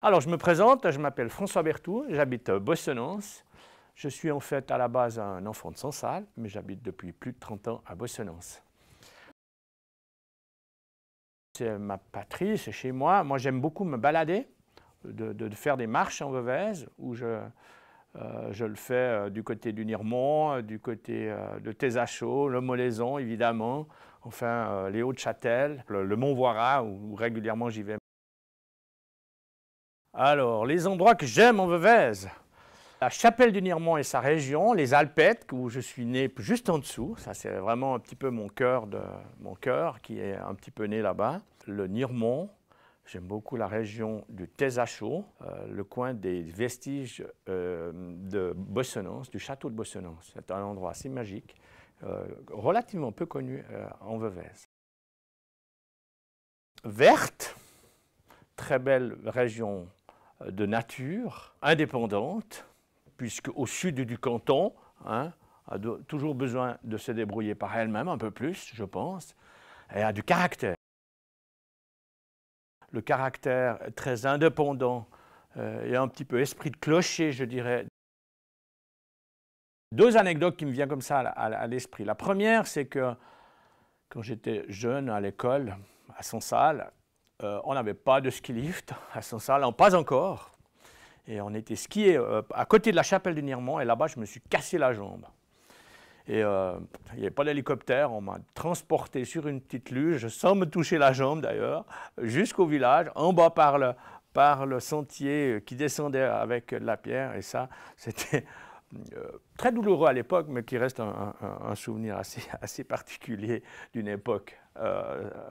Alors, je me présente, je m'appelle François Berthoud, j'habite Bossonance. Je suis en fait à la base un enfant de Sensal, mais j'habite depuis plus de 30 ans à Bossonance. C'est ma patrie, c'est chez moi. Moi, j'aime beaucoup me balader, de faire des marches en Veuvez, où je le fais du côté du Niremont, du côté de Tézachaux, le Molaison, évidemment, enfin les Hauts-de-Châtel, le Mont-Voirat, où régulièrement j'y vais. Alors, les endroits que j'aime en Veuvez, la Chapelle du Niremont et sa région, les Alpettes, où je suis né juste en dessous, ça c'est vraiment un petit peu mon cœur qui est un petit peu né là-bas. Le Niremont, j'aime beaucoup la région du Tézachaux, le coin des vestiges de Bossonance, du château de Bossonance. C'est un endroit assez magique, relativement peu connu en Veuvez. Verte, très belle région de nature, indépendante, puisque au sud du canton, a toujours besoin de se débrouiller par elle-même, un peu plus, je pense, et a du caractère. Le caractère très indépendant et un petit peu esprit de clocher, je dirais. Deux anecdotes qui me viennent comme ça à l'esprit. La première, c'est que quand j'étais jeune à l'école, à Sensal, on n'avait pas de ski lift à Sensal, pas encore. Et on était skié à côté de la chapelle du Niremont, et là-bas, je me suis cassé la jambe. Et il n'y avait pas d'hélicoptère, on m'a transporté sur une petite luge, sans me toucher la jambe d'ailleurs, jusqu'au village, en bas par le sentier qui descendait avec de la pierre. Et ça, c'était très douloureux à l'époque, mais qui reste un souvenir assez particulier d'une époque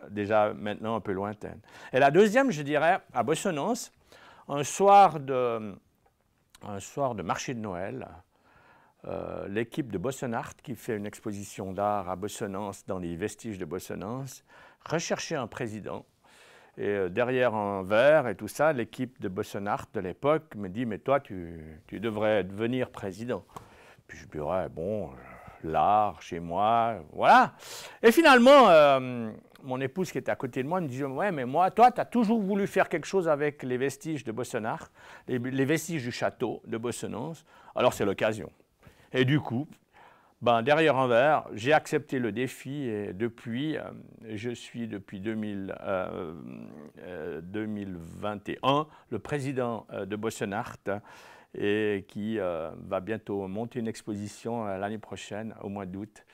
déjà maintenant un peu lointaine. Et la deuxième, je dirais, à Bossonance, un soir de marché de Noël, l'équipe de Bossonart, qui fait une exposition d'art à Bossonance, dans les vestiges de Bossonance, recherchait un président. Et derrière un verre et tout ça, l'équipe de Bossonart de l'époque me dit « Mais toi, tu devrais devenir président. » Puis je dirais « Bon, l'art, chez moi, voilà. » Et finalement, mon épouse qui était à côté de moi me dit « Ouais, mais moi, toi, tu as toujours voulu faire quelque chose avec les vestiges de Bossonart, les vestiges du château de Bossonance, alors c'est l'occasion. » Et du coup, derrière un verre, j'ai accepté le défi et depuis, je suis depuis 2021 le président de Bossonart et qui va bientôt monter une exposition l'année prochaine, au mois d'août.